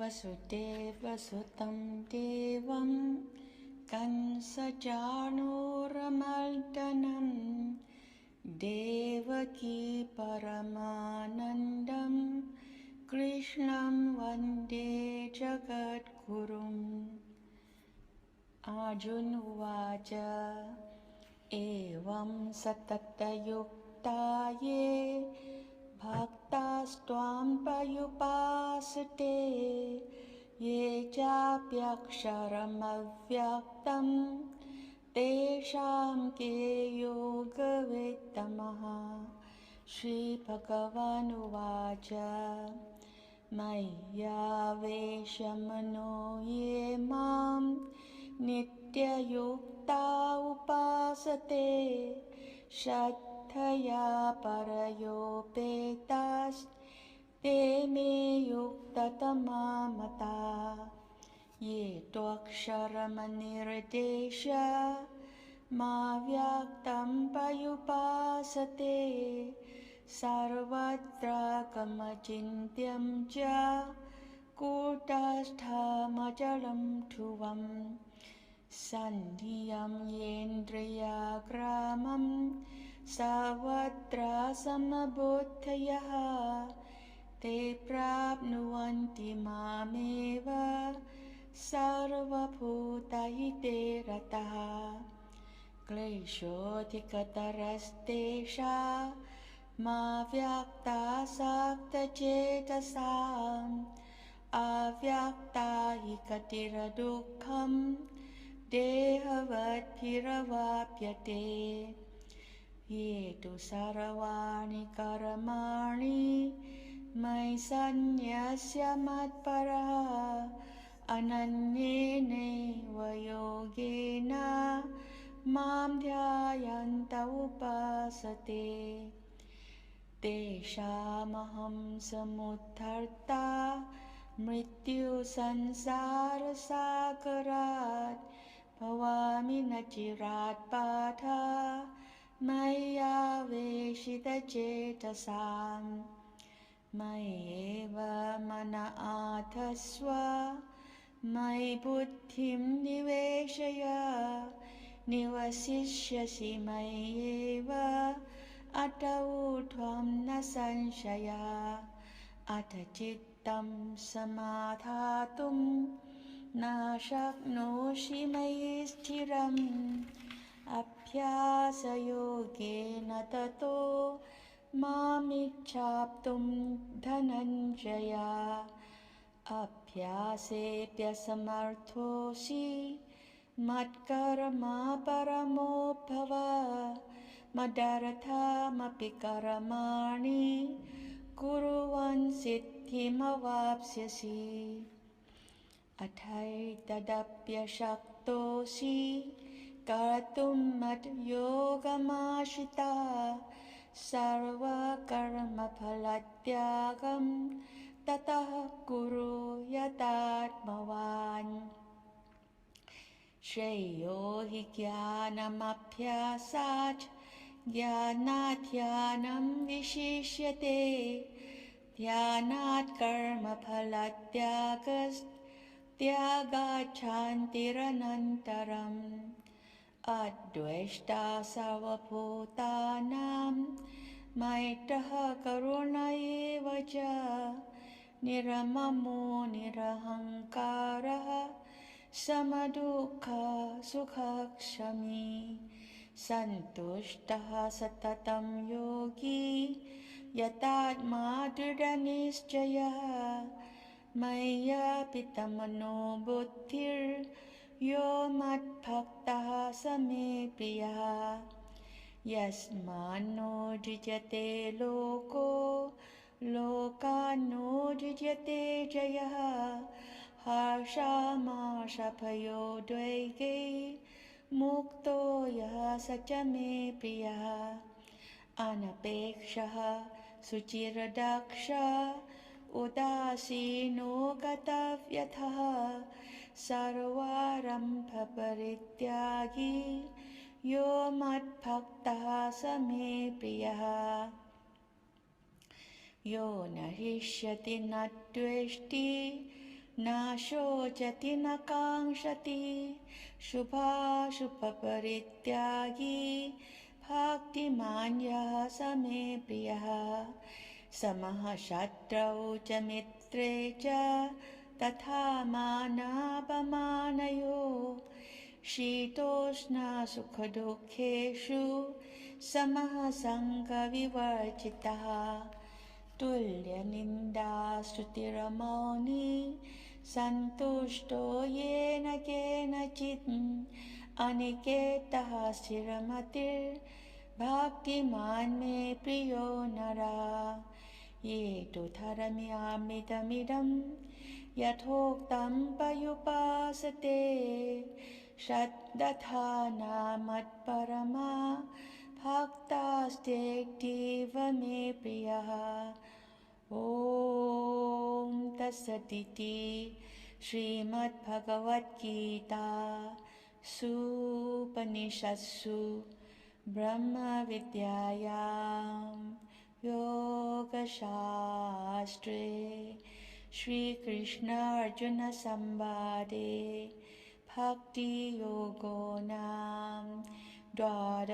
वसुदेवसुतं देवं कंसचाणूरमर्दनं देवकी परमानन्दं कृष्णं वन्दे जगद्गुरुम्। अर्जुन उवाच एवं सततयुक्ता ये भक्तास्त्वां पर्युपासते ये चाप्यक्षरमव्यक्तं तेषां के योगवित्तमः। श्रीभगवानुवाच मय्यावेशमनो ये मां नित्ययुक्ता उपासते श्रद्धया परयोपेतास्ते मे युक्ततमा मताः। ये त्वक्षरमनिर्देश्य माव्यक्तं पर्युपासते सर्वत्र गमचिन्त्यं च कूटस्थमचलं ध्रुवम्। सन्नियं येन्द्रियग्रामं सर्वत्र समबुद्धयः ते प्राप्नुवन्ति मामेव सर्वभूतहिते रताः। क्लेशोऽधिकतरस्तेषामव्यक्तासक्तचेतसाम् अव्यक्ता हि गतिर्दुःखं देहवद्भिरवाप्यते। ये तु सर्वाणि कर्माणि मयि सन्न्यस्य मत्परः अनन्येनैव योगेन मां ध्यायन्त उपासते तेषामहं समुद्धर्ता मृत्युसंसारसागरात् भवामि न चिरात् पार्थ मय्यावेशितचेतसाम्। मय्येव मन आधत्स्व मयि बुद्धिं निवेशय निवसिष्यसि मय्येव अत ऊर्ध्वं न संशयः। अथ चित्तं समाधातुं न शक्नोषि मयि स्थिरम् अभ्यासयोगेन ततो मामिच्छाप्तुं धनञ्जय। अभ्यासेऽप्यसमर्थोऽसि मत्कर्मा परमो भव मदर्थमपि कर्माणि कुर्वन् सिद्धिमवाप्स्यसि। अथैतदप्यशक्तोऽसि कर्तुं मद्योगमाश्रितः सर्वकर्मफलत्यागं ततः कुरु यतात्मवान्। श्रेयो हि ज्ञानमभ्यासात् ज्ञानात् ध्यानं विशिष्यते ध्यानात् कर्मफलत्यागात् शान्तिरनन्तरम्। अद्वेष्टा सर्वभूतानां मैत्रः करुण एव च निर्ममो निरहङ्कारः समदुःखसुखक्षमी सन्तुष्टः सततं योगी यतात्मा दृढनिश्चयः। मय्यर्पितमनो बुद्धिर्यो मद्भक्तः स मे प्रियः। यस्मान्नो द्विजते लोको लोकान्नो द्विजते जयः हर्षामर्षभयोद्वेगै मुक्तो यः स च मे प्रियः। अनपेक्षः शुचिर्दक्षः उदासीनो गतव्यथः सर्वारम्भपरित्यागी यो मद्भक्तः स मे प्रियः। यो न हृष्यति न द्वेष्टि नाशो जति न काङ्क्षति शुभाशुभपरित्यागी भक्तिमान् यः स मे प्रियः समः शत्रौ च मित्रे च तथा मानापमानयोः शीतोष्णसुखदुःखेषु समः सङ्गविवर्जितः तुल्यनिन्दास्तुतिरमौनी सन्तुष्टो येन केनचित् अनिकेतः स्थिरमतिर्भक्तिमान् मे प्रियो नरः ये तु धर्म्यामृतमिदं यथोक्तं पर्युपासते श्रद्धाना भक्तास्तेऽतीव मे प्रियः ॐ तत्सदिति श्रीमद्भगवद्गीता सूपनिषत्सु ब्रह्मविद्यायां योगशास्त्रे श्रीकृष्णार्जुनसंवादे भक्तियोगो नाम द्वादशोऽध्यायः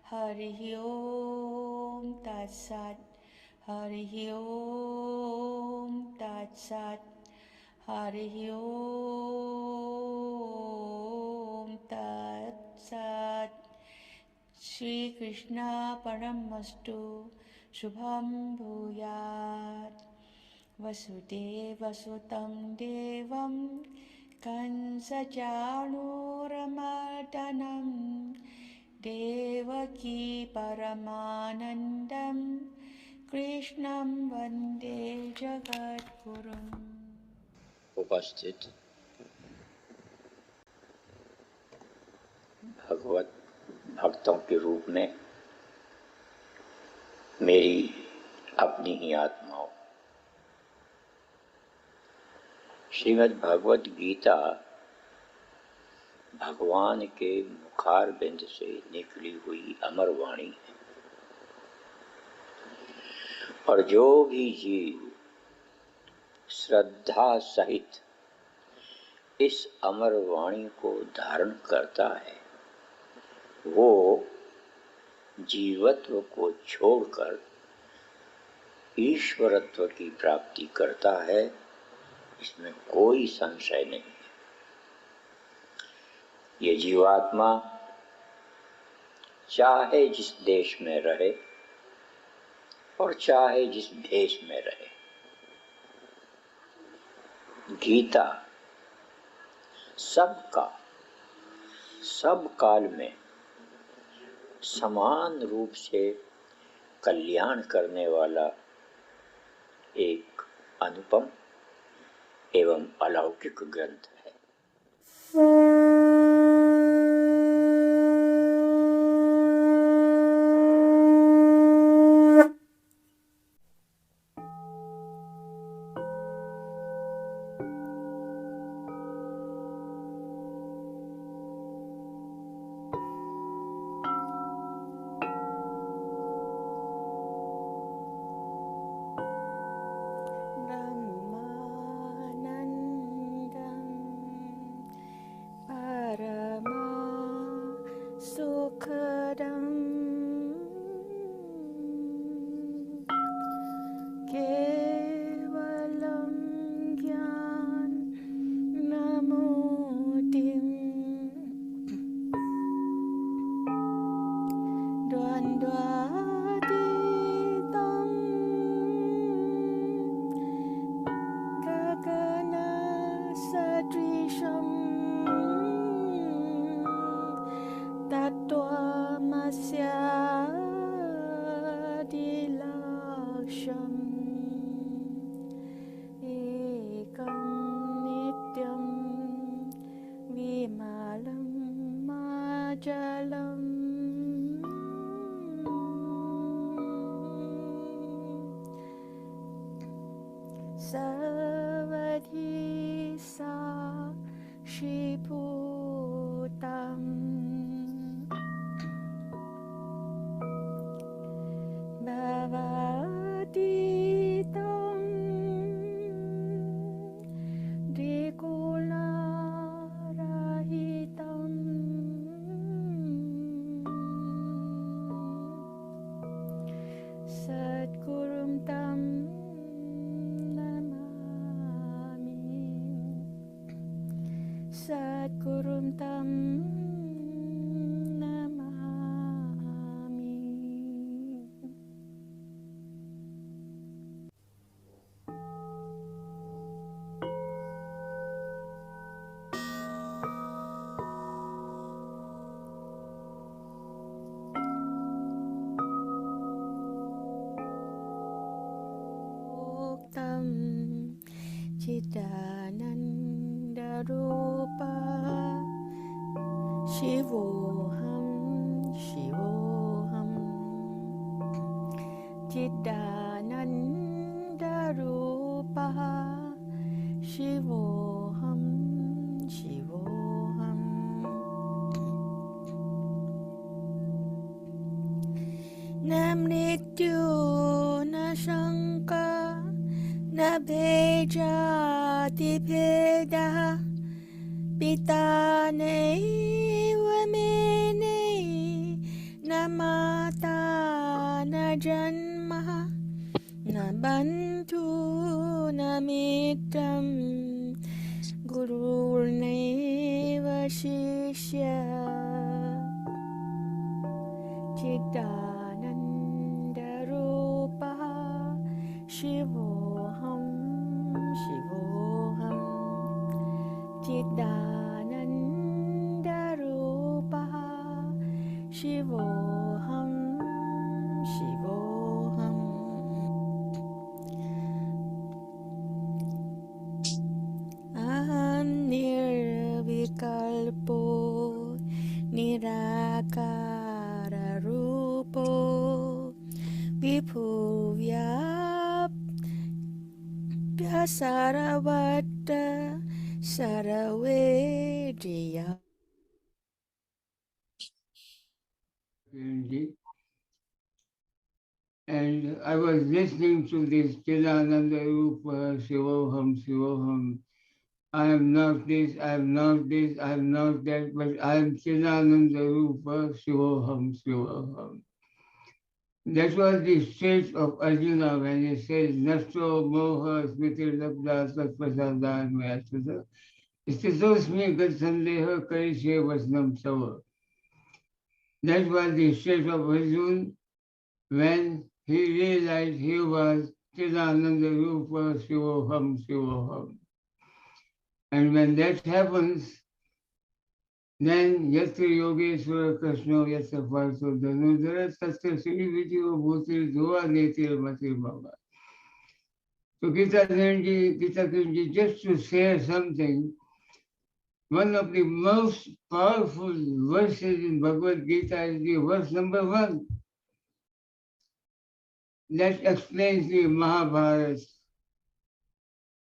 हरिः ओम तत्सत् हरिः ओम तत्सत् हरिः ओम तत्सत् श्री कृष्ण परमस्तु शुभं भूयात् वसुदेवसुतं देवं कंसचाणूरमर्दनं देवकी परमानन्दं कृष्णं वन्दे जगद्गुरुम्। उपस्थित भगवत भक्तों के रूप में मेरी अपनी ही आत्माओं, श्रीमद् भगवद गीता भगवान के मुखार बिंद से निकली हुई अमर वाणी है और जो भी जीव श्रद्धा सहित इस अमर वाणी को धारण करता है वो जीवत्व को छोड़कर ईश्वरत्व की प्राप्ति करता है, इसमें कोई संशय नहीं है। ये जीवात्मा चाहे जिस देश में रहे और चाहे जिस भेष में रहे, गीता सबका सब काल में समान रूप से कल्याण करने वाला एक अनुपम एवं अलौकिक ग्रंथ है। Shivoham, Shivoham, Chidanandarupaha, Shivoham, Shivoham, Namrityu na Shanka, na Bhejati Bheda, Pitaneva mene na mata na janma na bantu na mitram guruneva shishya Chidananda rupa Shivoham Shivoham Chidanandarupaha Shivoham Shivoham Aham nirvikalpo Nirakara rupo Vibhuvyapya saravata Saravedriya. And I was listening to this Chidananda Rupa Shivoham Shivoham. I am not this, I am not this, I am not that, but I am Chidananda Rupa Shivoham Shivoham. That was the state of Arjuna when he says, Nasto Moha Smriti Labda Satpasadan Vyasada. Istisosmi Gatsandeha Karishe Vasnam Sava. That was the state of Arjuna when he realized he was Chidananda Rupa Shivoham Shivoham. And when that happens, then Yatra Yogeshwara Krishna Yatra Partho Dhanudhara Tasya Sri Vidyo Bhutir Dhua Netir Matir Baba. So Gita Kinji, just to share something, one of the most powerful verses in Bhagavad Gita is the verse number 1. That explains the Mahabharata.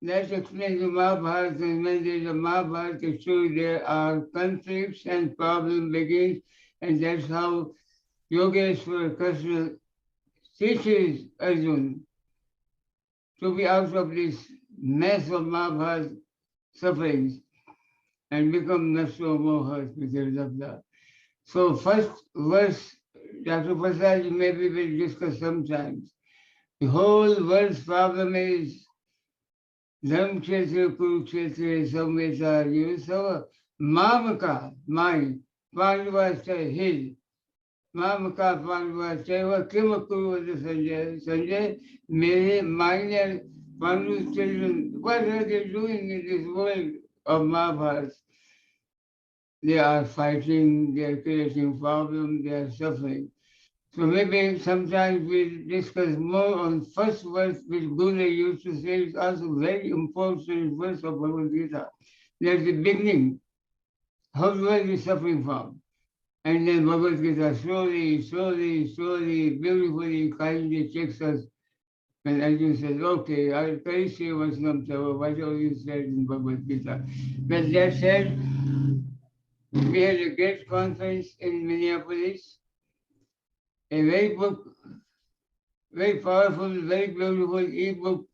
That explains the Mahabharata, and when there is a Mahabharata story, there are conflicts and problems begin, and that's how Yogeshwara Krishna teaches Arjuna to be out of this mess of Mahabharata sufferings and become Naso Moha because of that. So first verse, Dr. Prasad maybe will discuss sometimes. The whole world's problem is Dharm Kshetra, Kurukshetra, Samveta, Yusava, Mamaka, mine, Pandavas, his. Mamaka, Pandavas, Kimakuru, Sanjay, Sanjay, Mere, mine, and Pandu's children. What are they doing in this world of Mahabharata? They are fighting, they are creating problems, they are suffering. So maybe sometimes we'll discuss more on first verse which Buddha used to say is also very important verse of Bhagavad Gita. That's the beginning. How do I be suffering from? And then Bhagavad Gita slowly, beautifully, kindly takes us. And Arjuna says, okay, I'll tell you whatever you said in Bhagavad Gita. But that said, we had a great conference in Minneapolis. A very powerful, very beautiful e-book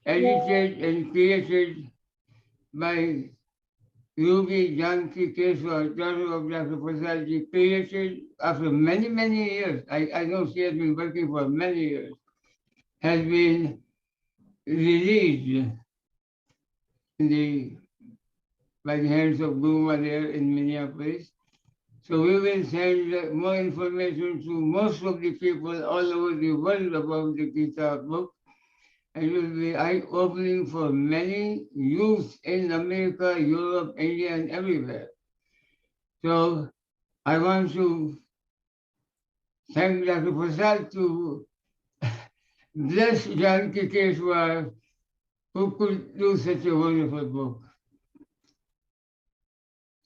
edited and created by Ruby Janki Keswar, daughter of Dr. Prasadji, created after many, many years. I know she has been working for many years, has been released by the hands of Guru there in Minneapolis. So we will send more information to most of the people all over the world about the Gita book. And it will be eye-opening for many youth in America, Europe, India, and everywhere. So I want to thank Dr. Prasad to bless Janki Keswar, who could do such a wonderful book.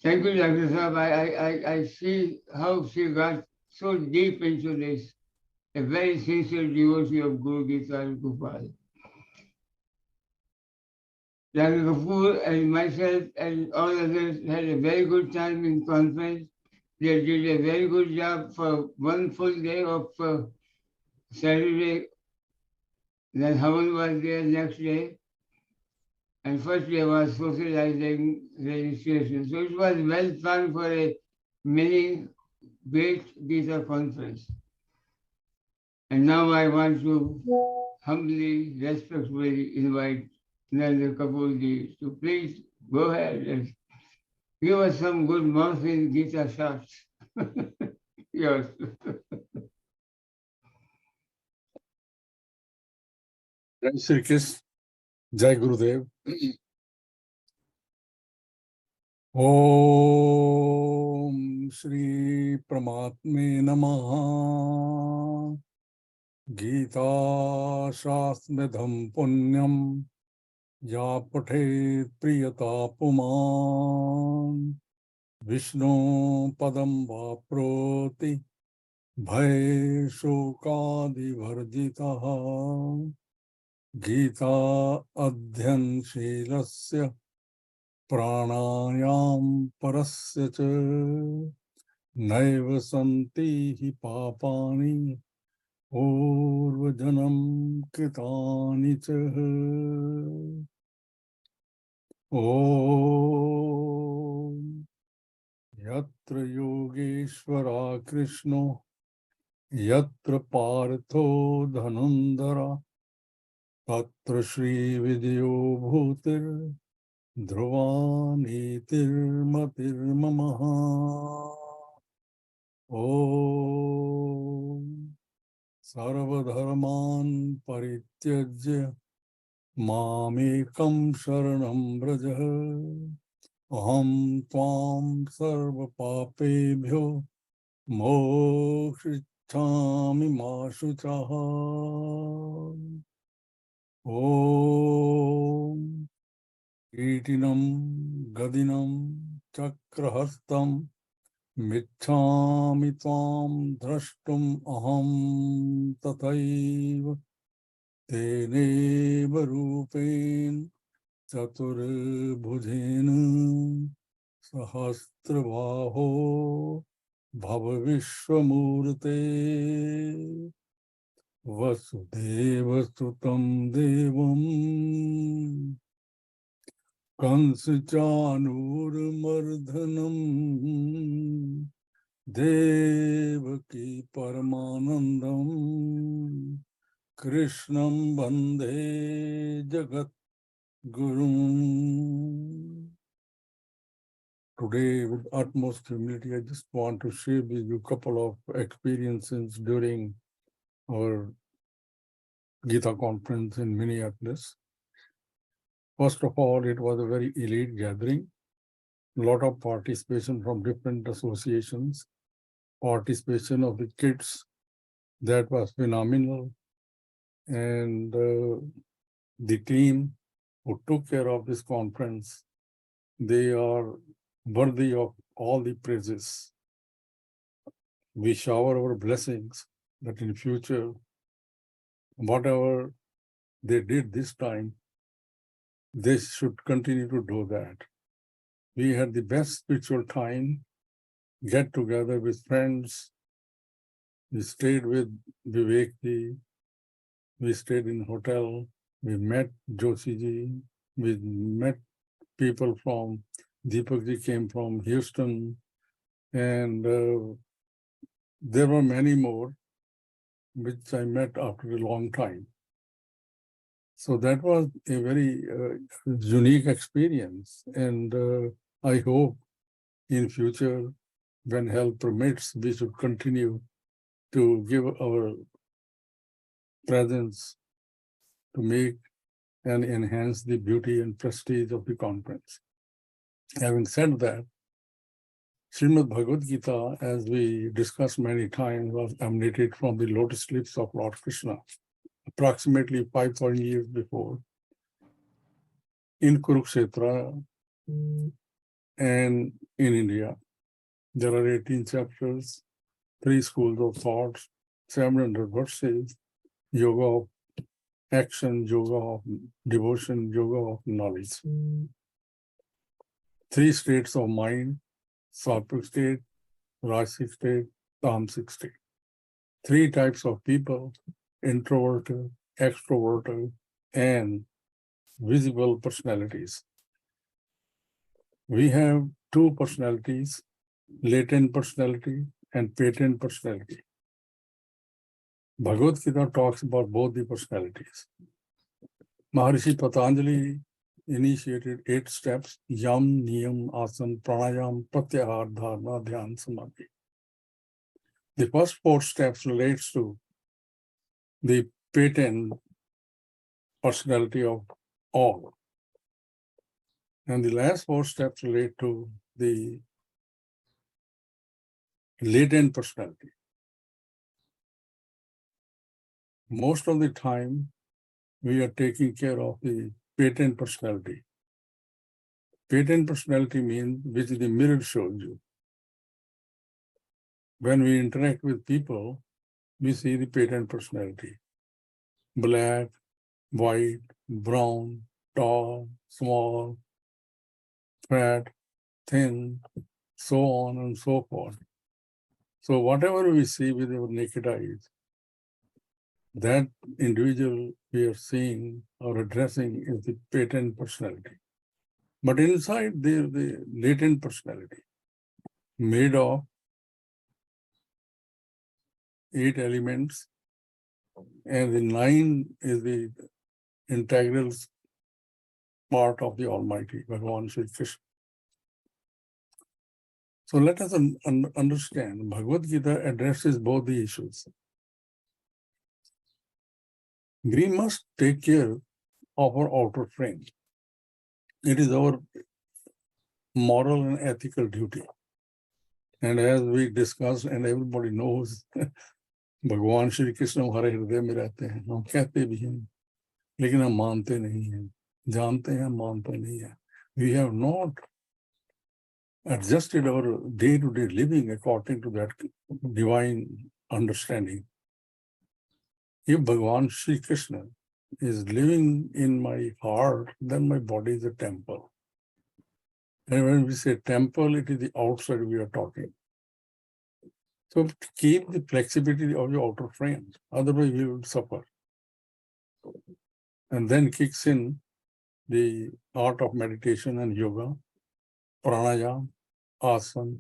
Thank you, Dr. Saab. I see how she got so deep into this. A very sincere devotee of Guru Geeta and Gopal. Dr. Kapoor and myself and all others had a very good time in conference. They did a very good job for one full day of Saturday. Then Havan was there next day. And first day was socializing registration. So it was well planned for a mini great Gita conference. And now I want to humbly, respectfully invite Narendra Kapoorji to please go ahead and give us some good morphine Gita shots. Yes. Jai Shri Krishna, Jai Gurudev. Om Shri Paramatme Namaha. Geeta Shasmedham Punyam Ya Pathe Priyata Puman Vishnu Padam Vaproti Bhai Shokadi Varjitaha Geeta Adhyan Shilasya Pranayam Parasya Cha Naiva Santi Hi Papani Urvajanam Kritani Cha Om Yatra Yogeshwara Krishna Yatra Partho Dhanandara Tatra Shri Vidyo Bhutir Dhruvanitir Matir Mamaha Om Sarvadharman Parityajya Mamekam Sharanam Braja Aham Tvam Sarva Papebhyo Mokshithami Mashuchaha Om Itinam Gadinam Chakrahastam Michhami Tvam Drashtum Aham Tathaiva Teneva Rupen Chaturbhujena Sahasrabaho Bhavavishwamurte Vasudeva Sutam Devam Kansachanurmardhanam Devaki Paramanandam Krishnam Bande Jagat Guru. Today, with utmost humility, I just want to share with you a couple of experiences during our Gita conference in Minneapolis. First of all, it was a very elite gathering, a lot of participation from different associations, participation of the kids, that was phenomenal. And the team who took care of this conference, they are worthy of all the praises. We shower our blessings that in future, whatever they did this time, they should continue to do that. We had the best spiritual time, get together with friends. We stayed with Vivekji. We stayed in hotel. We met Joshiji. We met people from, Deepakji came from Houston. And there were many more, which I met after a long time. So that was a very unique experience. And I hope in future, when health permits, we should continue to give our presence to make and enhance the beauty and prestige of the conference. Having said that, Srimad Bhagavad Gita, as we discussed many times, was emanated from the lotus lips of Lord Krishna, approximately 5,000 years before, in Kurukshetra, And in India, there are 18 chapters, 3 schools of thoughts, 700 verses, yoga of action, yoga of devotion, yoga of knowledge. 3 states of mind, sattvic state, rajasic state, tamasic state. 3 types of people, introverted, extroverted, and visible personalities. We have 2 personalities, latent personality and patent personality. Bhagavad Gita talks about both the personalities. Maharishi Patanjali initiated 8 steps: Yam, Niyam, Asana, Pranayam, Pratyahar, Dharana, Dhyan, Samadhi. The first 4 steps relates to the patent personality of all. And the last 4 steps relate to the latent personality. Most of the time, we are taking care of the patent personality. Patent personality means which the mirror shows you. When we interact with people, we see the patent personality. Black, white, brown, tall, small, fat, thin, so on and so forth. So whatever we see with our naked eyes, that individual we are seeing or addressing is the patent personality. But inside there is the latent personality made of 8 elements, and the 9 is the integral part of the Almighty, Bhagavan Sri Krishna. So let us understand, Bhagavad Gita addresses both the issues. We must take care of our outer frame. It is our moral and ethical duty. And as we discussed, and everybody knows, भगवान श्री कृष्ण हमारे हृदय में रहते हैं, हम कहते भी हैं, लेकिन हम मानते नहीं हैं, जानते हैं, मानते नहीं हैं. We have not adjusted our day-to-day living according to that divine understanding. If Bhagavan Sri Krishna is living in my heart, then my body is a temple. And when we say temple, it is the outside we are talking. So keep the flexibility of your outer frame, otherwise you will suffer. And then kicks in the art of meditation and yoga, pranayama, asana,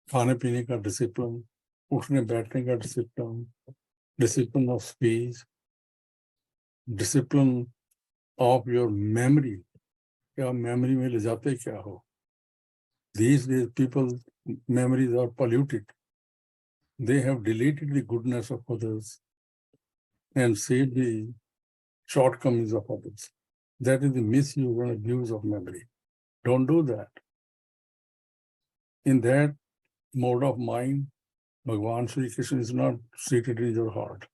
खाने पीने का discipline, उठने बैठने का discipline, discipline of speech, discipline of your memory. क्या memory में ले जाते क्या हो? These days people's memories are polluted. They have deleted the goodness of others and saved the shortcomings of others. That is the misuse and abuse of memory. Don't do that. In that mode of mind, Bhagavan Sri Krishna is not seated in your heart.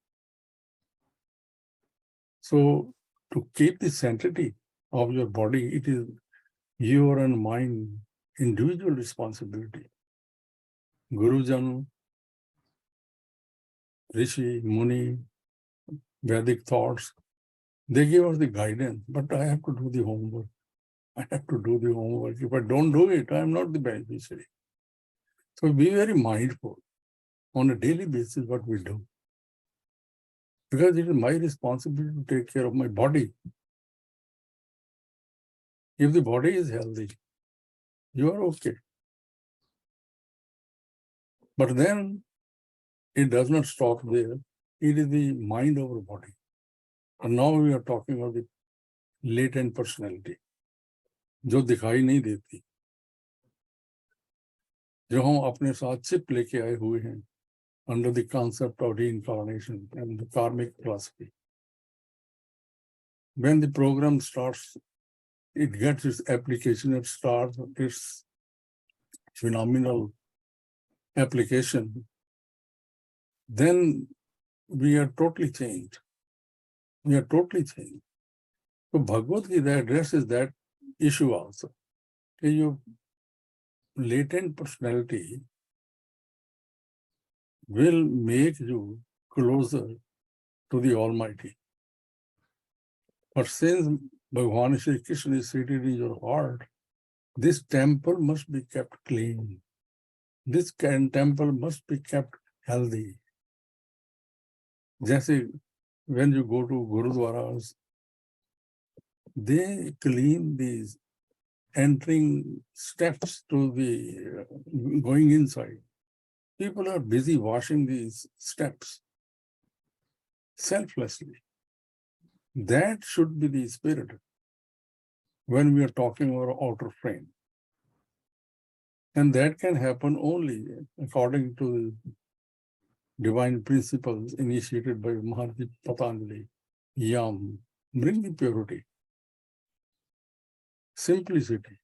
So to keep the sanctity of your body, it is your and mine individual responsibility. Gurujan, Rishi, Muni, Vedic thoughts, they give us the guidance, but I have to do the homework. I have to do the homework. If I don't do it, I am not the beneficiary. So be very mindful on a daily basis what we do. Because it is my responsibility to take care of my body. If the body is healthy, you are okay. But then it does not stop there. It is the mind over body. And now we are talking about the latent personality, जो दिखाई नहीं देती, जो हम अपने साथ chip लेके आए हुए हैं under the concept of reincarnation and the karmic philosophy. When the program starts, it gets its application, it starts its phenomenal application, then we are totally changed. We are totally changed. So Bhagavad Gita addresses that issue also. कि your latent personality will make you closer to the Almighty. But since Bhagwan Shri Krishna is seated in your heart, this temple must be kept clean. This temple must be kept healthy. जैसे when you go to Gurudwaras, they clean these entering steps to the going inside. People are busy washing these steps selflessly. That should be the spirit when we are talking about outer frame. And that can happen only according to divine principles initiated by Maharishi Patanjali. Yam, bring the purity, simplicity,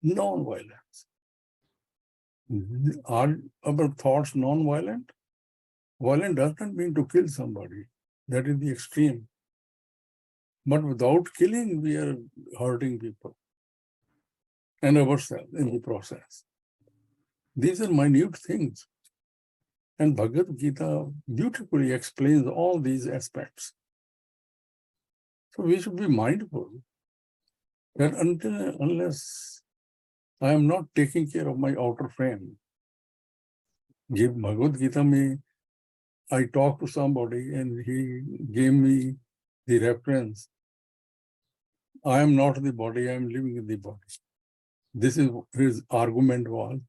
non-violence. Are our thoughts non-violent? Violent doesn't mean to kill somebody. That is the extreme. But without killing, we are hurting people and ourselves in the process. These are minute things. And Bhagavad Gita beautifully explains all these aspects. So we should be mindful that unless I am not taking care of my outer frame, give Bhagavad Gita me, I talk to somebody and he gave me the reference. I am not the body, I am living in the body. This is his argument was.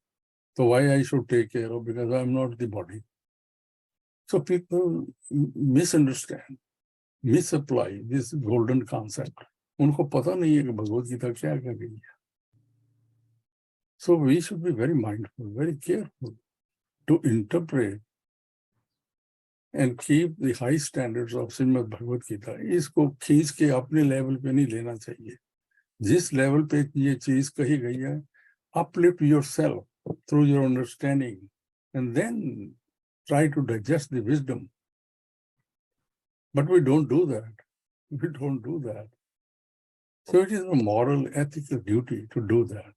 So why I should take care of, because I am not the body. So people misunderstand, misapply this golden concept. उनको पता नहीं है कि भगवद गीता क्या कह रही है. So we should be very mindful, very careful to interpret and keep the high standards of Srimad Bhagavad Gita. इसको खींच के अपने लेवल पे नहीं लेना चाहिए. जिस लेवल पे ये चीज कही गई है, uplift yourself through your understanding and then try to digest the wisdom. But we don't do that. We don't do that. So it is a moral, ethical duty to do that,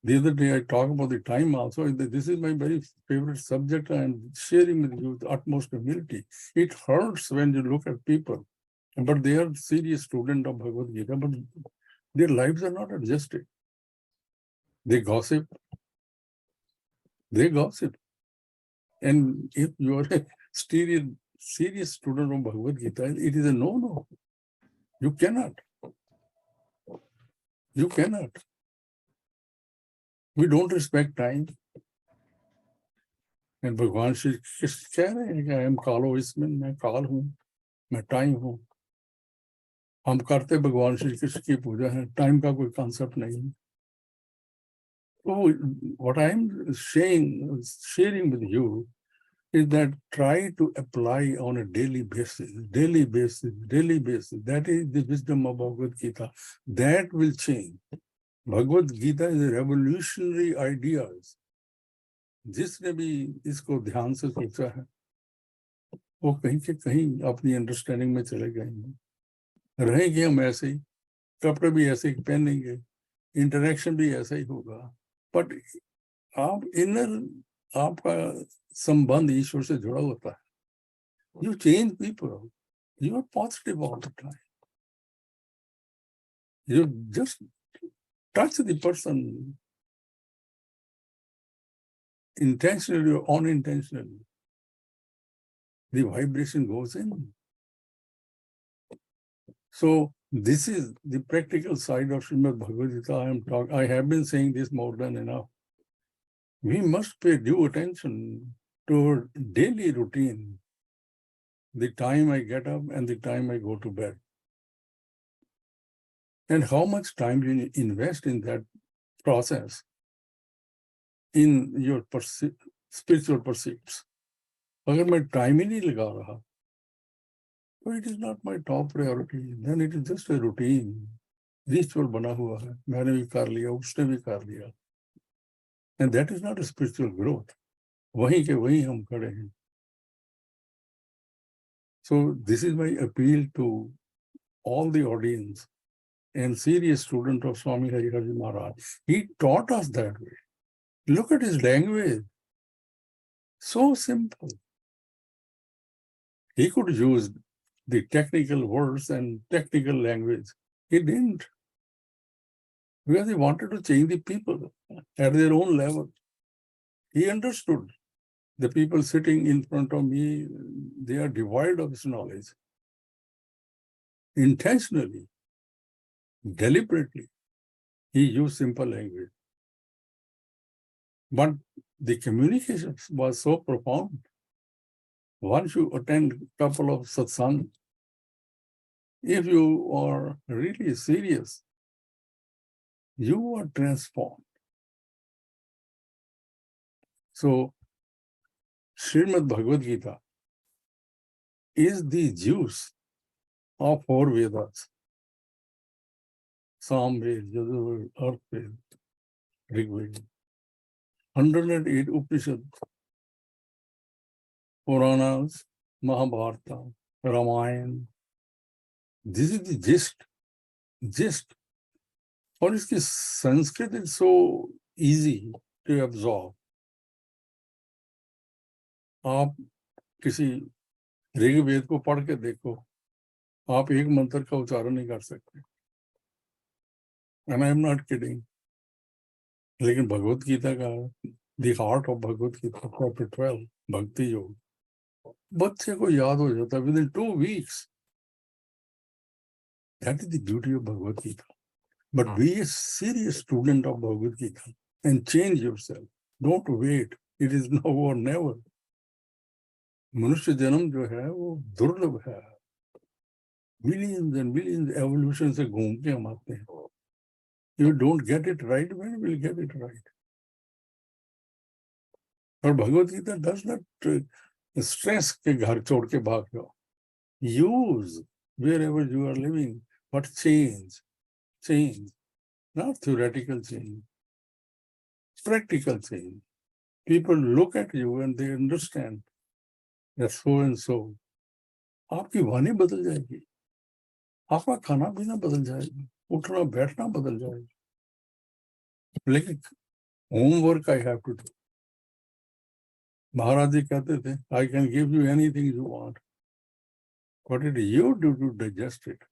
The other day I talked about the time also. This is my very favorite subject. I am sharing with you with utmost humility. It hurts when you look at people, but they are serious students of Bhagavad Gita, but their lives are not adjusted. They gossip. And if you are a serious student of Bhagavad Gita, it is a no-no. You cannot. We don't respect time. And Bhagwan Shri Krishna कह रहे हैं कि I am कालो इसमें, मैं काल हूँ, मैं टाइम हूँ. हम करते भगवान श्री कृष्ण की पूजा है, टाइम का कोई कॉन्सेप्ट नहीं है. So what I am sharing with you is that try to apply on a daily basis. That is the wisdom of Bhagavad Gita. That will change. Bhagavad Gita is a revolutionary ideas. जिसने भी इसको ध्यान से सोचा है, वो कहीं के कहीं अपनी अंडरस्टैंडिंग में चले गए हैं. रहेंगे हम ऐसे ही, कपड़े भी ऐसे ही पहनेंगे, इंटरेक्शन भी ऐसा ही होगा. बट आप इनर आपका संबंध ईश्वर से जुड़ा होता है. You change people. You are positive all the time. You just touch the person intentionally or unintentionally. The vibration goes in. So this is the practical side of Srimad Bhagavad Gita. I have been saying this more than enough. We must pay due attention to our daily routine, the time I get up and the time I go to bed. And how much time you invest in that process in your spiritual pursuits. अगर मैं time ही नहीं लगा रहा, so it is not my top priority. Then it is just a routine. Ritual बना हुआ है, मैंने भी कर लिया, उसने भी कर लिया. And that is not a spiritual growth. वहीं के वहीं हम खड़े हैं. So this is my appeal to all the audience and serious student of Swami Harihaji Maharaj. He taught us that way. Look at his language. So simple. He could use the technical words and technical language. He didn't. Because he wanted to change the people at their own level. He understood the people sitting in front of me, they are devoid of his knowledge. Intentionally, deliberately, he used simple language. But the communication was so profound. Once you attend a couple of satsang, if you are really serious, you are transformed. So, Srimad Bhagavad Gita is the juice of four Vedas. Sam Ved, Yajurved, Earth Ved, Rig Ved. 108 Upanishads, Puranas, Mahabharata, Ramayana. This is the gist. और इसकी Sanskrit is so easy to absorb. आप किसी ऋग्वेद को पढ़ के देखो, आप एक मंत्र का उच्चारण नहीं कर सकते. And I am not kidding. लेकिन भगवत गीता का the heart of Bhagavad Gita, chapter 12, भक्ति योग, बच्चे को याद हो जाता है within 2 weeks. That is the beauty of Bhagavad Gita. But be a serious student of Bhagavad Gita and change yourself. Don't wait. It is now or never. मनुष्य जन्म जो है वो दुर्लभ है. Millions and millions evolution से घूम के हम आते हैं. If you don't get it right, when will you get it right? और Bhagavad Gita does not stress के घर छोड़ के भाग जाओ. Use wherever you are living, but change, not theoretical change, practical change. People look at you and they understand that so and so. आपकी वाणी बदल जाएगी, आपका खाना पीना बदल जाएगा, उठना बैठना बदल जाएगा. लेकिन homework I have to do. महाराज जी कहते थे, I can give you anything you want. What did you do to digest it?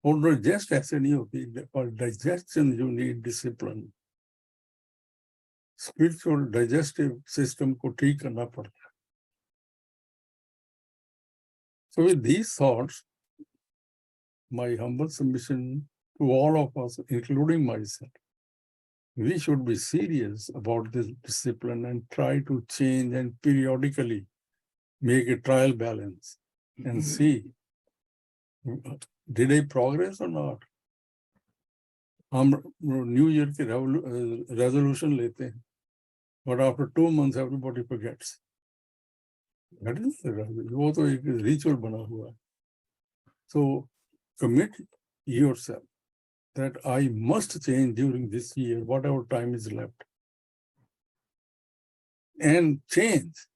और digest ऐसे नहीं होती. For digestion you need discipline. Spiritual digestive system को ठीक करना पड़ता है. So with these thoughts, my humble submission to all of us, including myself, we should be serious about this discipline and try to change and periodically make a trial balance and see, did I progress or not? हम New Year के resolution लेते हैं, but after 2 months everybody forgets. That is वो तो एक ritual बना हुआ है. So commit yourself that I must change during this year, whatever time is left. And change.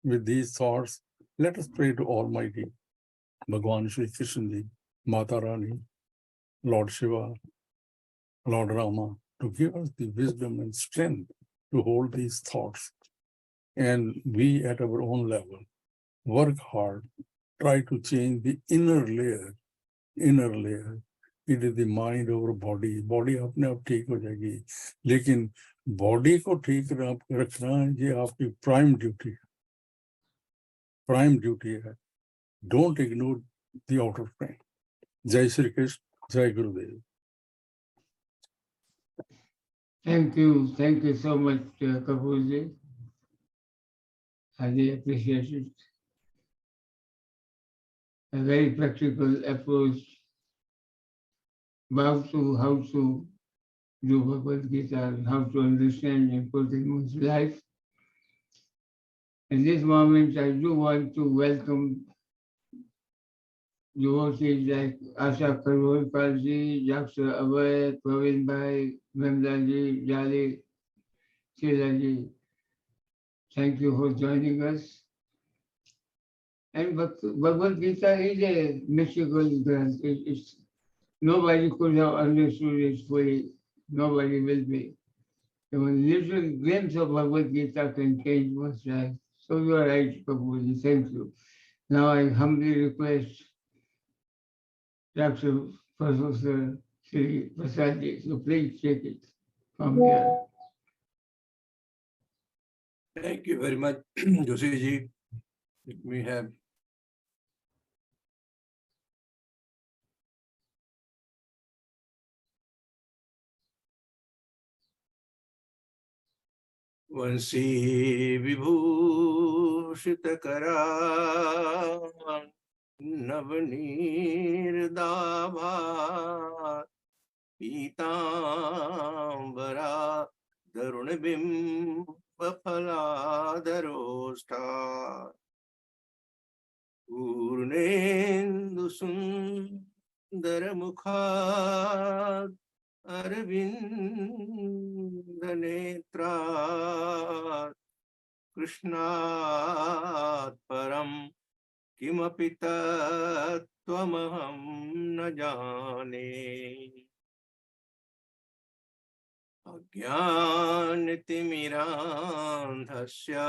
With these thoughts, let us pray to Almighty Bhagwan Shri Krishna Ji, Mata Rani, Lord Shiva, Lord Rama, to give us the wisdom and strength to hold these thoughts. And we at our own level, work hard, try to change the inner layer. It is the mind over body. Body अपने आप ठीक हो जाएगी. लेकिन body को ठीक रखना ये आपकी prime duty है. Don't ignore the outer frame. Jai Shri Krishna, Jai Gurudev. Thank you so much, Kapoorji. Highly appreciate it. A very practical approach about how to do Bhagavad Gita and how to understand and put in one's life. In this moment, I do want to welcome devotees like Asha Karolkar ji, Dr. Abhay, Praveen Bhai, Vimla ji, Jali, Sheila ji. Thank you for joining us. And Bhagavad Gita is a mystical Granth. Nobody could have understood it fully. Nobody will be. A little glimpse of Bhagavad Gita can change one's life. So you are right, Prabhuji. Thank you. Now I humbly request Dr. Professor Sri Prasadji to please take it from here. Thank you very much, Joshi ji. Let me have Vansi Vibhushita Kara Navanir Dabha Pitambara Darunabim Bapala Darosta Urnendu Sundaramukha Arvindanetra Krishnat Param Kimapita Twamaham Najane Ajnanitimirandhasya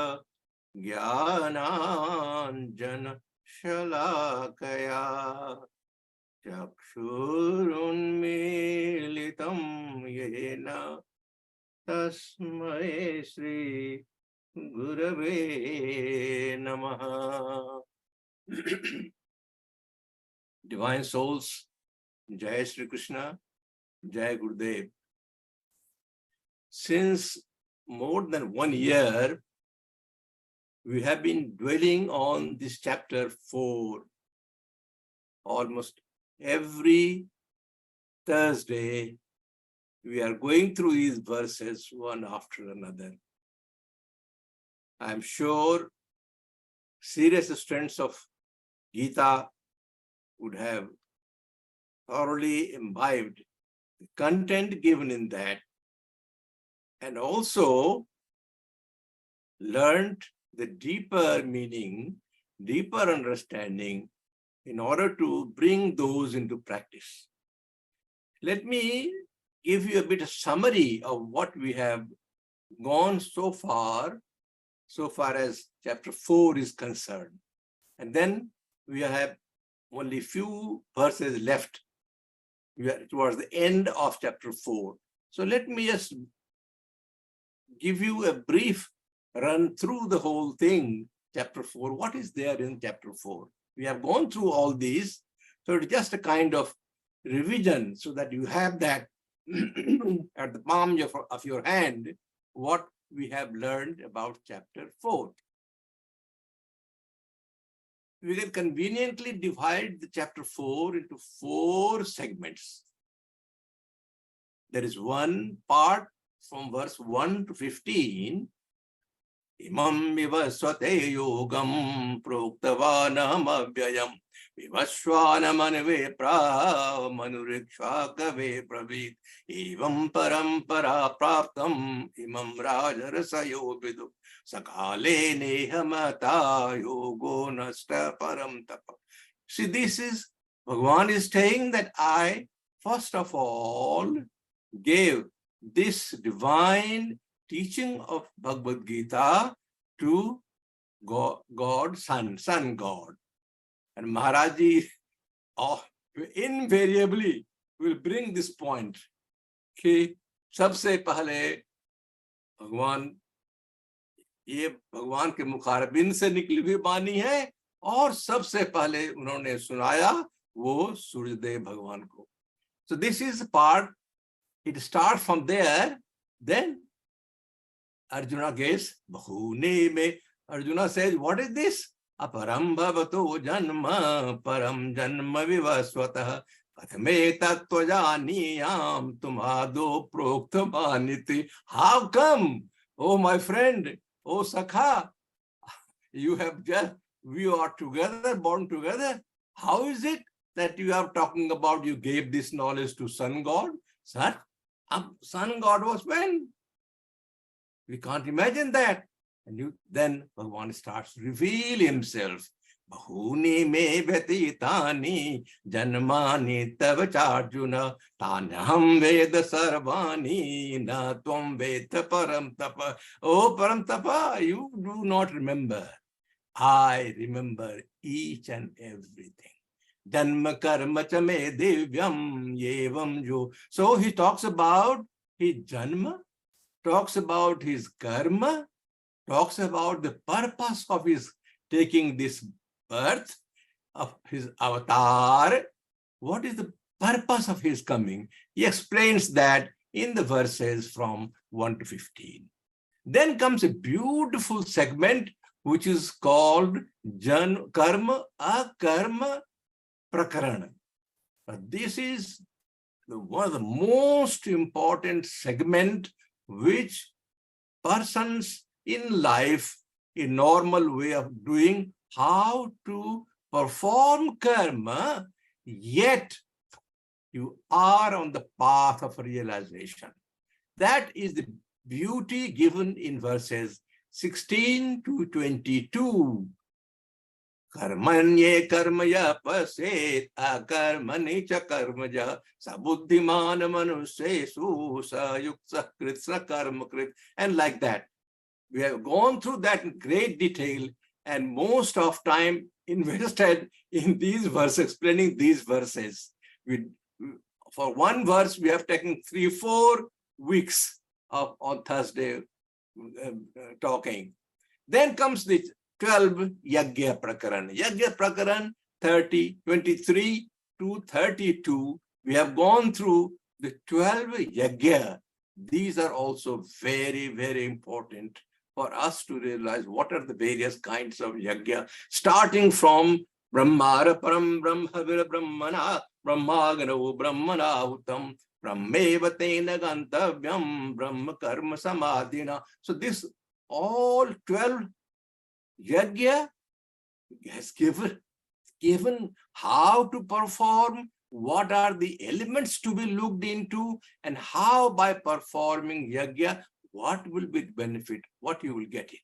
Jnananjana Shalakaya Chakshurunmilitam Yena Tasmai Shri Gurave Namaha. Divine souls, Jai Shri Krishna, Jai Gurudev. Since more than 1 year, we have been dwelling on this chapter 4. Almost every Thursday, we are going through these verses one after another. I am sure serious students of Gita would have thoroughly imbibed the content given in that, and also learned the deeper meaning, deeper understanding in order to bring those into practice. Let me give you a bit of summary of what we have gone so far as chapter 4 is concerned. And then we have only few verses left. We are towards the end of chapter 4. So let me just give you a brief run through the whole thing, chapter 4. What is there in chapter 4? We have gone through all these, so it's just a kind of revision so that you have that at the palm of your hand, what we have learned about chapter 4. We can conveniently divide the chapter 4 into 4 segments. There is one part from verse 1 to 15. Imam vivasvate yogam proktavanam avyayam vivasvanam pra manurikshakave pravit evam parampara praptam imam rajarasayo vidu sakale nehamata yogo nasta param tapa. See, this is, Bhagwan is saying that I, first of all, gave this divine teaching of Bhagavad Gita to God, Son God. And Maharaji invariably will bring this point. कि सबसे पहले भगवान, ये भगवान के मुखारबिन से निकली हुई वाणी है और सबसे पहले उन्होंने सुनाया वो सूर्यदेव भगवान को. So this is the part, it starts from there. Then Arjuna gets bahune me. Arjuna says, what is this? Aparam bhavato janma param janma vivasvatah kathame tatvajaniyam tumado proktamaniti. How come, oh my friend, oh Sakha, you have just, we are together, born together. How is it that you are talking about you gave this knowledge to Sun God? Sun God was when? We can't imagine that. And then Bhagavan starts to reveal himself. Bahuni me vyatitani janmani tava charjuna tanyam veda sarvani na tvam veda param tapa. Oh param tapa, you do not remember. I remember each and everything. Janma karma cha me divyam yevam jo. So he talks about his janma, talks about his karma, talks about the purpose of his taking this birth, of his avatar. What is the purpose of his coming? He explains that in the verses from 1 to 15. Then comes a beautiful segment which is called Karma Akarma Prakarana. This is one of the most important segment which persons in life, in normal way of doing, how to perform karma, yet you are on the path of realization. That is the beauty given in verses 16 to 22. Karmanye karmaya paset akarmani cha karmaja sabuddhiman manusesu sayuksa kritsna karmakrit, and like that. We have gone through that in great detail, and most of time invested in these verses, explaining these verses. For one verse, we have taken 3-4 weeks on Thursday talking. Then comes the 12 Yagya Prakaran. Yagya Prakaran 23 to 32. We have gone through the 12 Yagya. These are also very, very important for us to realize what are the various kinds of Yagya, starting from Brahmara Param Brahmavira Brahmana Brahmagano Brahmana Uttam Brahmeva Tena Gantavyam Brahma Karma Samadhina. So this all 12 Yagya has given how to perform, what are the elements to be looked into, and how by performing Yagya, what will be the benefit, what you will get it.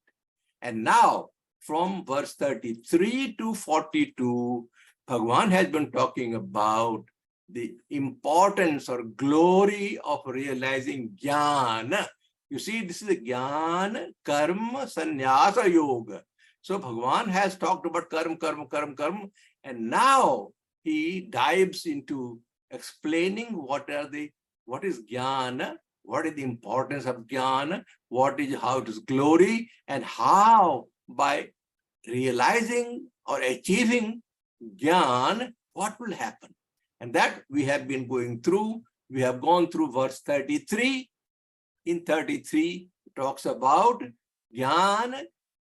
And now, from verse 33 to 42, Bhagwan has been talking about the importance or glory of realizing Jnana. You see, this is the Jnana, Karma, Sannyasa Yoga. So Bhagwan has talked about karma, and now he dives into explaining what is Jnana, what is the importance of Jnana, how it is glory, and how by realizing or achieving Jnana, what will happen. And that we have been going through. We have gone through verse 33. In 33, it talks about Jnana.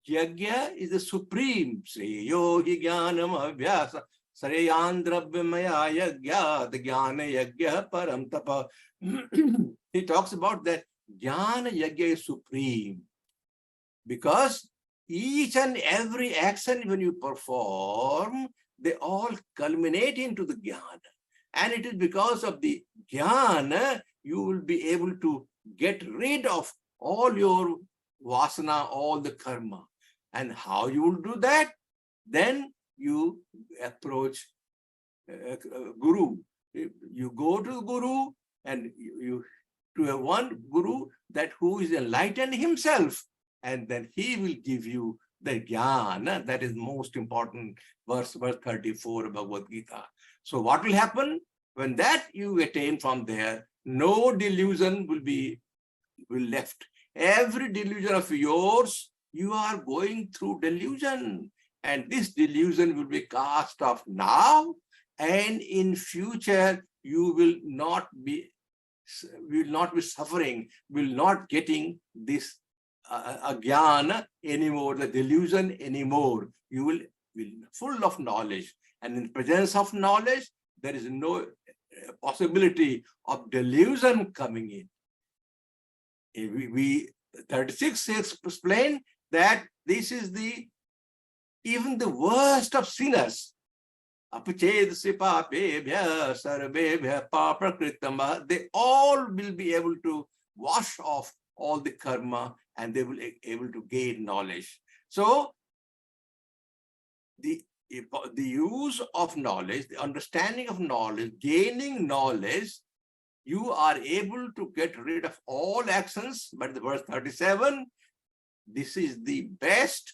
Yagya is the supreme. Sreyo hi jnanam abhyasa sareyan dravyamaya yagya, the jnana yagya param tapa. He talks about that jnana yagya is supreme because each and every action when you perform, they all culminate into the jnana. And it is because of the jnana you will be able to get rid of all your vasana, all the karma. And how you will do that? Then you approach Guru. You go to the Guru, and you to have one Guru that who is enlightened himself, and then he will give you the jnana. That is most important verse 34 of Bhagavad Gita. So what will happen? When that you attain from there, no delusion will left. Every delusion of yours, you are going through delusion, and this delusion will be cast off now, and in future you will not be suffering, will not getting this ajnana anymore, the delusion anymore. You will full of knowledge, and in presence of knowledge, there is no possibility of delusion coming in. 36 explain that this is even the worst of sinners. They all will be able to wash off all the karma, and they will be able to gain knowledge. So the the use of knowledge, the understanding of knowledge, gaining knowledge, you are able to get rid of all actions. But the verse 37, this is the best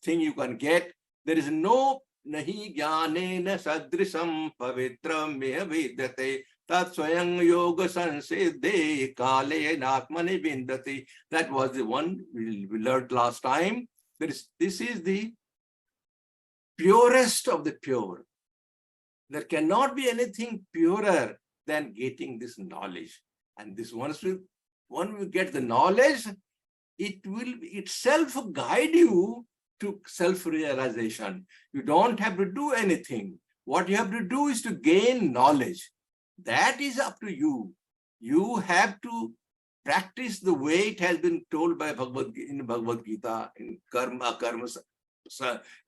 thing you can get. There is no nahi jnanena sadrisam pavitram vidyate tat swayam yoga sansiddhe kale atmani vindati. That was the one we learned last time. This is the purest of the pure. There cannot be anything purer than getting this knowledge. And this once we get the knowledge, it will itself guide you to self-realization. You don't have to do anything. What you have to do is to gain knowledge. That is up to you. You have to practice the way it has been told by in Bhagavad Gita, in karma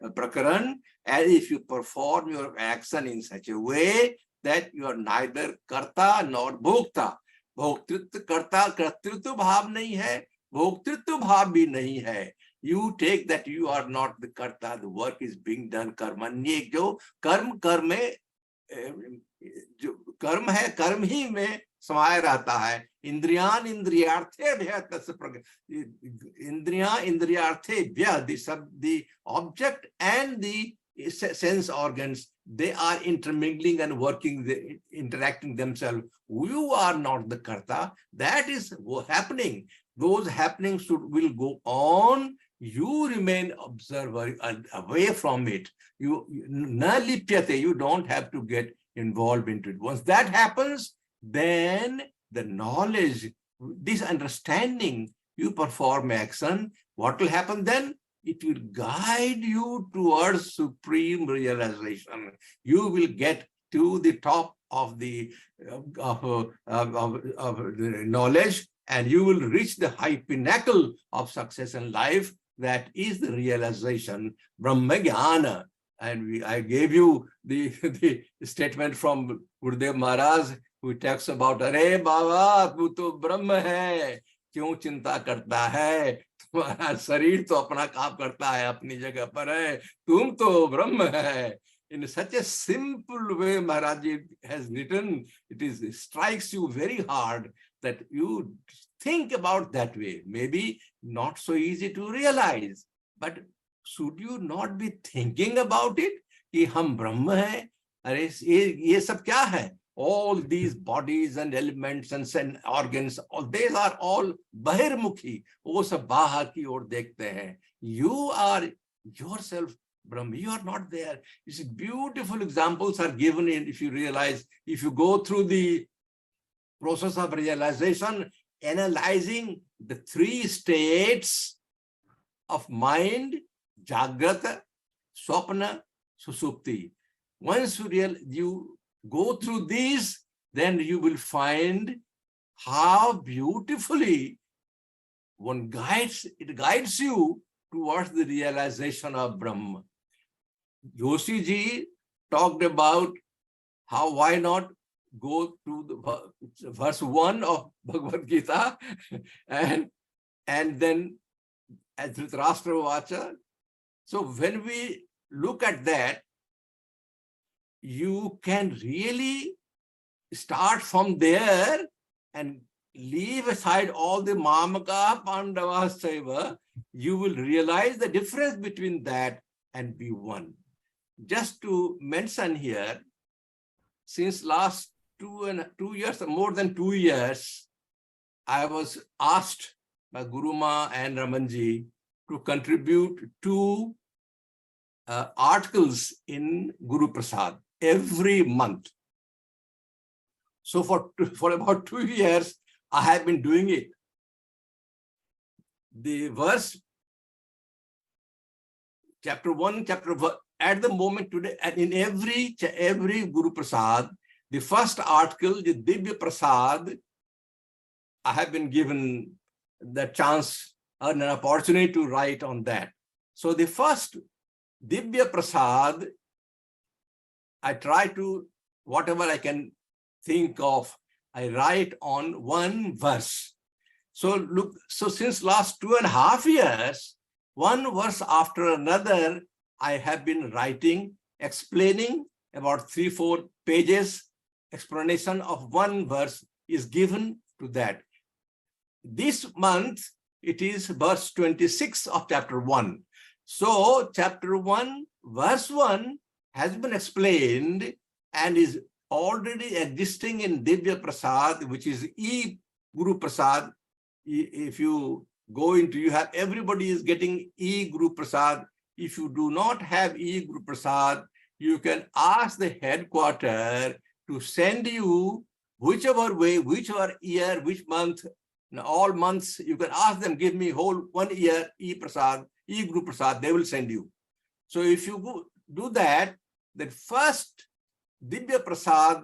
prakaran, and if you perform your action in such a way that you are neither karta nor bhokta. Bhoktritva karta kartritva bhav nahi hai, bhoktritva bhav bhi nahi hai. You take that you are not the karta, the work is being done. Karmanye jo karm karme जो कर्म है कर्म ही में समाये रहता है. इंद्रियान इंद्रियार्थे इंद्रियां इंद्रियार्थे the object and the sense organs, they are intermingling and working, interacting themselves. You are not the karta. That is happening. Those happenings will go on. You remain observer away from it. You na lipyate. You don't have to get involved into it. Once that happens, then the knowledge, this understanding, you perform action. What will happen then? It will guide you towards supreme realization. You will get to the top of the knowledge, and you will reach the high pinnacle of success in life. That is the realization, Brahma Jnana. And I gave you the statement from Gurudev Maharaj, who talks about, Are Baba, tu to Brahma hai, kyun chinta karta hai? Tumhara sharir to apna kaam karta hai, apni jagah par hai, tum to Brahma hai. In such a simple way, Maharaj has written, it strikes you very hard that you think about that way. Maybe not so easy to realize, but should you not be thinking about it? कि हम ब्रह्म हैं, अरे ये सब क्या है? All these bodies and elements and organs, all these are all bahirmukhi. वो सब बाहर की ओर देखते हैं. You are yourself Brahma. You are not there. You see, beautiful examples are given in, if you realize, if you go through the process of realization, analyzing the 3 states of mind, Jagrata, Swapna, Susupti. Once you go through these, then you will find how beautifully it guides you towards the realization of Brahma. Joshi ji talked about why not go to the verse 1 of Bhagavad Gita and then as Dhritarashtra Vacha. So when we look at that, you can really start from there and leave aside all the Mamaka, Pandavas, Saiva. You will realize the difference between that and be one. Just to mention here, since last 2 years, more than 2 years, I was asked by Guruma and Ramanji to contribute 2 articles in Guru Prasad every month. So for about 2 years, I have been doing it. The verse, chapter 1, at the moment today, and in every Guru Prasad, the first article, the Divya Prasad, I have been given the chance and an opportunity to write on that. So the first Divya Prasad, I try to, whatever I can think of, I write on 1 verse. So look, so since last 2.5 years, 1 verse after another, I have been writing, explaining about 3-4 pages. Explanation of one verse is given to that. This month, it is verse 26 of chapter 1. So, chapter 1, verse 1 has been explained and is already existing in Divya Prasad, which is E-Guru Prasad. If you go into, you have, everybody is getting E-Guru Prasad. If you do not have E-Guru Prasad, you can ask the headquarters to send you whichever way, whichever year, which month, all months, you can ask them, give me whole 1 year E-Prasad, E-Guru Prasad, they will send you. So if you do that, then first Divya Prasad,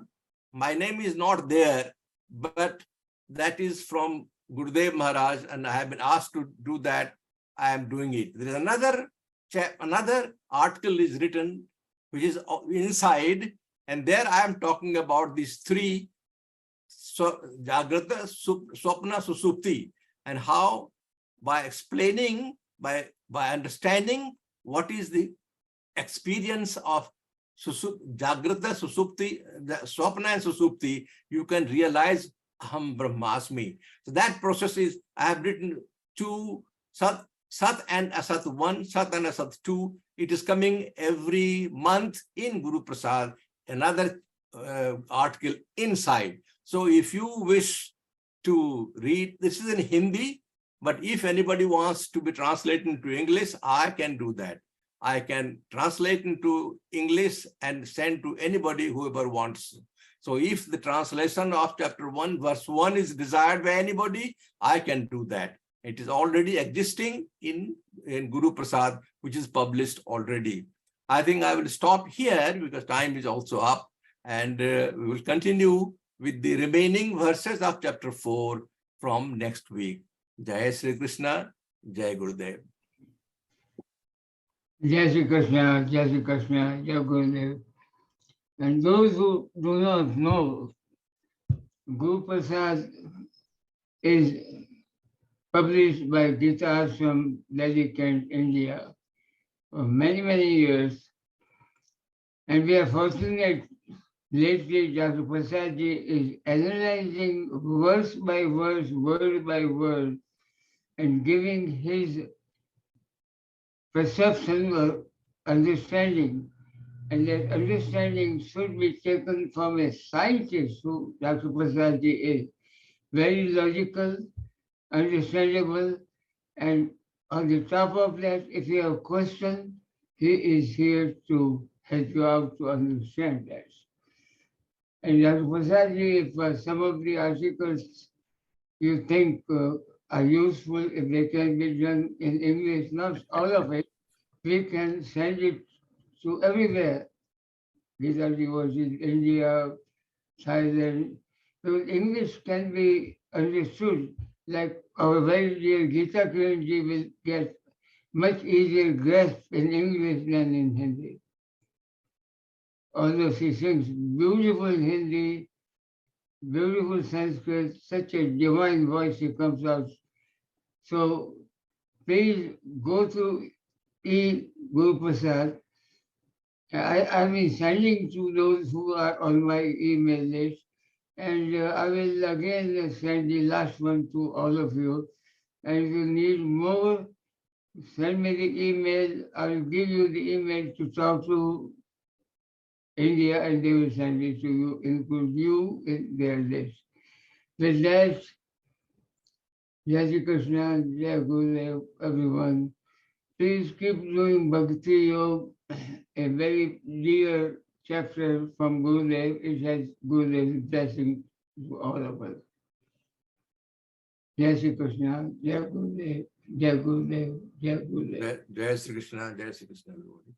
my name is not there, but that is from Gurudev Maharaj, and I have been asked to do that. I am doing it. There is another article is written, which is inside, and there I am talking about these 3, so Jagrata, Swapna, Susupti, and how by explaining, by understanding what is the experience of Jagrata, Susupti, Swapna and Susupti, you can realize Aham Brahmasmi. So that process is, I have written 2, Sat and Asat 1, Sat and Asat 2. It is coming every month in Guru Prasad, another article inside. So if you wish to read, this is in Hindi, but if anybody wants to be translated into English, I can do that. I can translate into English and send to anybody, whoever wants. So if the translation of chapter 1, verse 1 is desired by anybody, I can do that. It is already existing in Guru Prasad, which is published already. I think I will stop here because time is also up, and we will continue with the remaining verses of chapter 4 from next week. Jai Sri Krishna, Jai Gurudev. Jai Shri Krishna, Jai Shri Krishna, Jai Gurudev. And those who do not know, Guru Prasad is published by Geeta Ashram, Delhi, Kent, India, for many, many years. And we are fortunate lately Dr. Prasad ji is analyzing verse by verse, word by word, and giving his perception or understanding. And that understanding should be taken from a scientist, who Dr. Prasad ji is. Very logical, understandable, and on the top of that, if you have a question, he is here to help you out to understand that. And Dr. Prasad ji, if some of the articles you think are useful, if they can be done in English, not all of it, we can send it to everywhere. Geeta ji was in India, Thailand. So English can be understood, like our very dear Geeta Kiran ji will get much easier grasp in English than in Hindi. Although she sings beautiful Hindi, beautiful Sanskrit, such a divine voice she comes out. So please go to Guru Prasad. I've been sending to those who are on my email list, and I will again send the last one to all of you. And if you need more, send me the email. I will give you the email to talk to India, and they will send it to you, include you in their list. With that, Jai Shri Krishna, Jai Gurudev, everyone. Please keep doing Bhakti Yoga, a very dear chapter from Gurudev. It has Gurudev's blessing to all of us. Jai Shri Krishna, Jai Gurudev, Jai Gurudev, Jai Gurudev. Jai Sri Krishna, Jai Sri Krishna, everybody.